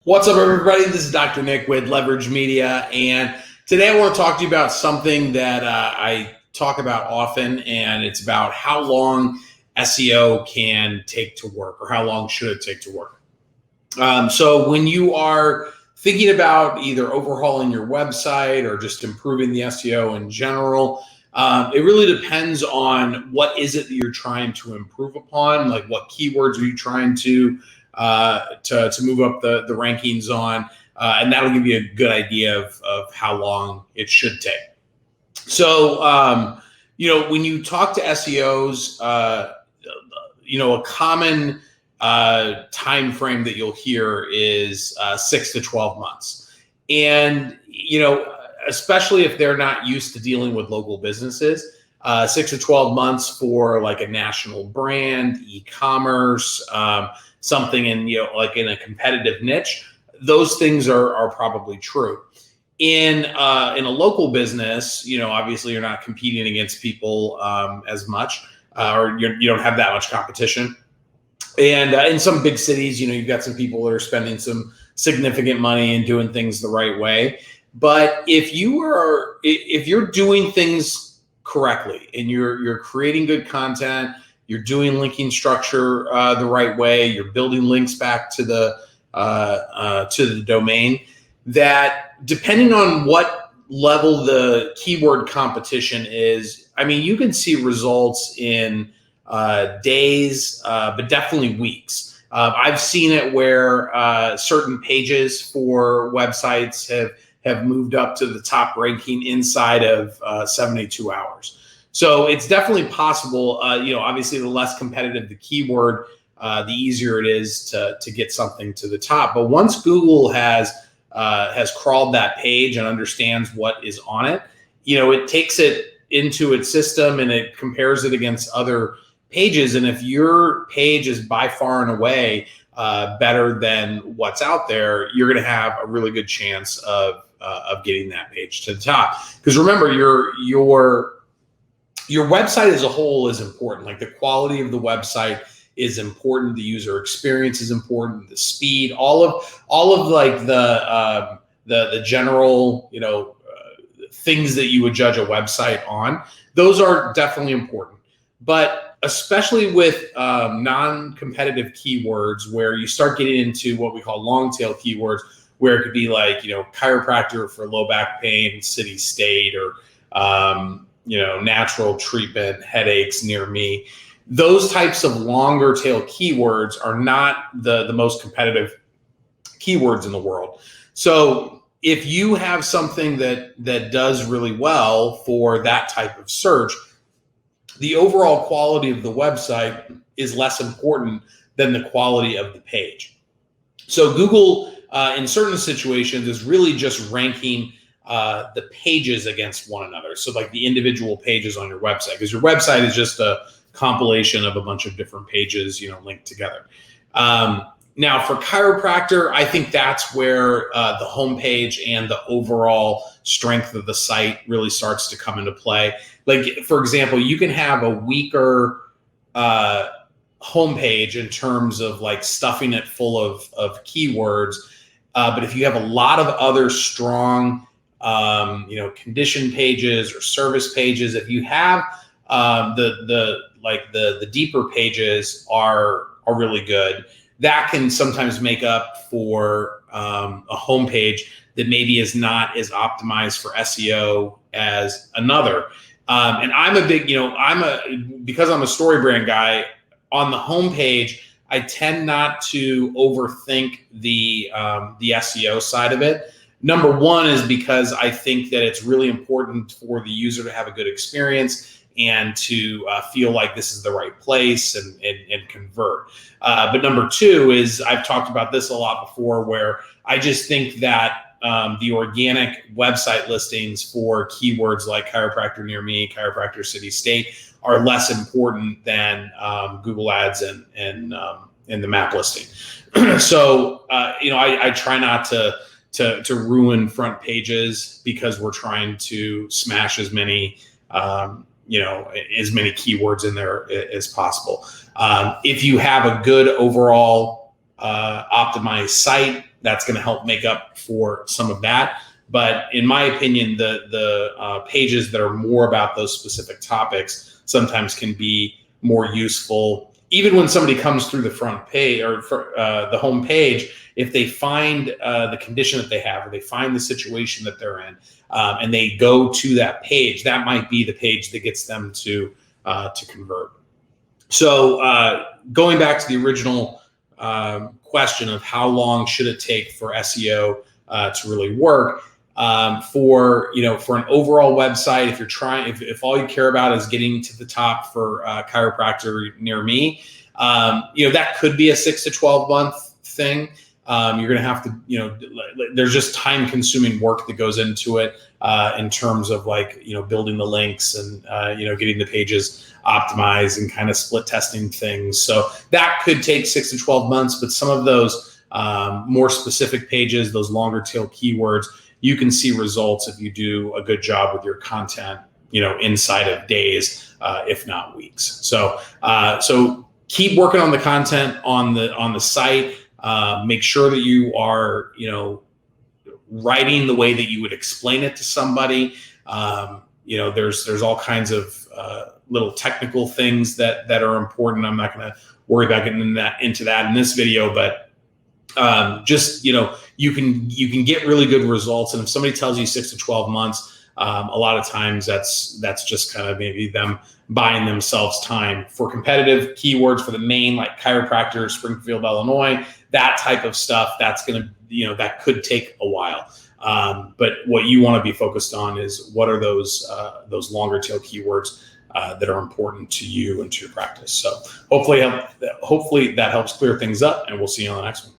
What's up, everybody? This is Dr. Nick with Leverage Media, and today I want to talk to you about something that I talk about often, and it's about how long SEO can take to work, or how long should it take to work. So when you are thinking about either overhauling your website or just improving the SEO in general, it really depends on what is it that you're trying to improve upon, like what keywords are you trying to move up the rankings on, and that'll give you a good idea of how long it should take. So, when you talk to SEOs, a common time frame that you'll hear is 6 to 12 months. And, especially if they're not used to dealing with local businesses, 6 to 12 months for like a national brand, e-commerce, something in, like in a competitive niche, those things are probably true. In a local business, obviously you're not competing against people as much, or you don't have that much competition. And in some big cities, you've got some people that are spending some significant money and doing things the right way. But if you're doing things correctly and you're creating good content, you're doing linking structure the right way, you're building links back to the domain, that depending on what level the keyword competition is, you can see results in days, but definitely weeks. I've seen it where certain pages for websites have moved up to the top ranking inside of 72 hours. So it's definitely possible. Obviously, the less competitive the keyword, the easier it is to get something to the top. But once Google has crawled that page and understands what is on it, it takes it into its system and it compares it against other pages. And if your page is by far and away better than what's out there, you're going to have a really good chance of getting that page to the top. Because remember, your website as a whole is important. Like the quality of the website is important. The user experience is important. The speed, all of like the general, things that you would judge a website on, those are definitely important. But especially with non-competitive keywords, where you start getting into what we call long tail keywords, where it could be like, chiropractor for low back pain, city, state, or natural treatment, headaches near me. Those types of longer tail keywords are not the most competitive keywords in the world. So if you have something that does really well for that type of search, the overall quality of the website is less important than the quality of the page. So Google, in certain situations, is really just ranking the pages against one another. So like the individual pages on your website, because your website is just a compilation of a bunch of different pages, linked together. Now for chiropractor, I think that's where the homepage and the overall strength of the site really starts to come into play. Like, for example, you can have a weaker homepage in terms of like stuffing it full of keywords. But if you have a lot of other strong condition pages or service pages, if you have the deeper pages are really good, that can sometimes make up for a homepage that maybe is not as optimized for SEO as another. And I'm a big, because I'm a story brand guy, on the homepage, I tend not to overthink the SEO side of it. Number one is because I think that it's really important for the user to have a good experience and to feel like this is the right place and convert. But number two is, I've talked about this a lot before, where I just think that the organic website listings for keywords like chiropractor near me, chiropractor city, state are less important than Google Ads and the map listing. So, I try not to ruin front pages because we're trying to smash as many as many keywords in there as possible. If you have a good overall optimized site, that's going to help make up for some of that. But in my opinion, the pages that are more about those specific topics sometimes can be more useful. Even when somebody comes through the front page or the home page, if they find the condition that they have, or they find the situation that they're in, and they go to that page, that might be the page that gets them to convert. So going back to the original question of how long should it take for SEO to really work, for an overall website, if you're trying, if all you care about is getting to the top for chiropractor near me, that could be a 6 to 12 month thing. You're going to have to, there's just time consuming work that goes into it in terms of building the links and, getting the pages optimized and kind of split testing things. So that could take 6 to 12 months, but some of those more specific pages, those longer tail keywords, you can see results if you do a good job with your content, inside of days, if not weeks. So keep working on the content on the site. Make sure that you are, writing the way that you would explain it to somebody. There's all kinds of little technical things that are important. I'm not going to worry about getting into that in this video, but just, you can get really good results. And if somebody tells you 6 to 12 months, a lot of times that's just kind of maybe them buying themselves time. For competitive keywords for the main, like chiropractor, Springfield, Illinois, that type of stuff, that's going to, that could take a while. But what you want to be focused on is what are those longer tail keywords that are important to you and to your practice. So hopefully that helps clear things up, and we'll see you on the next one.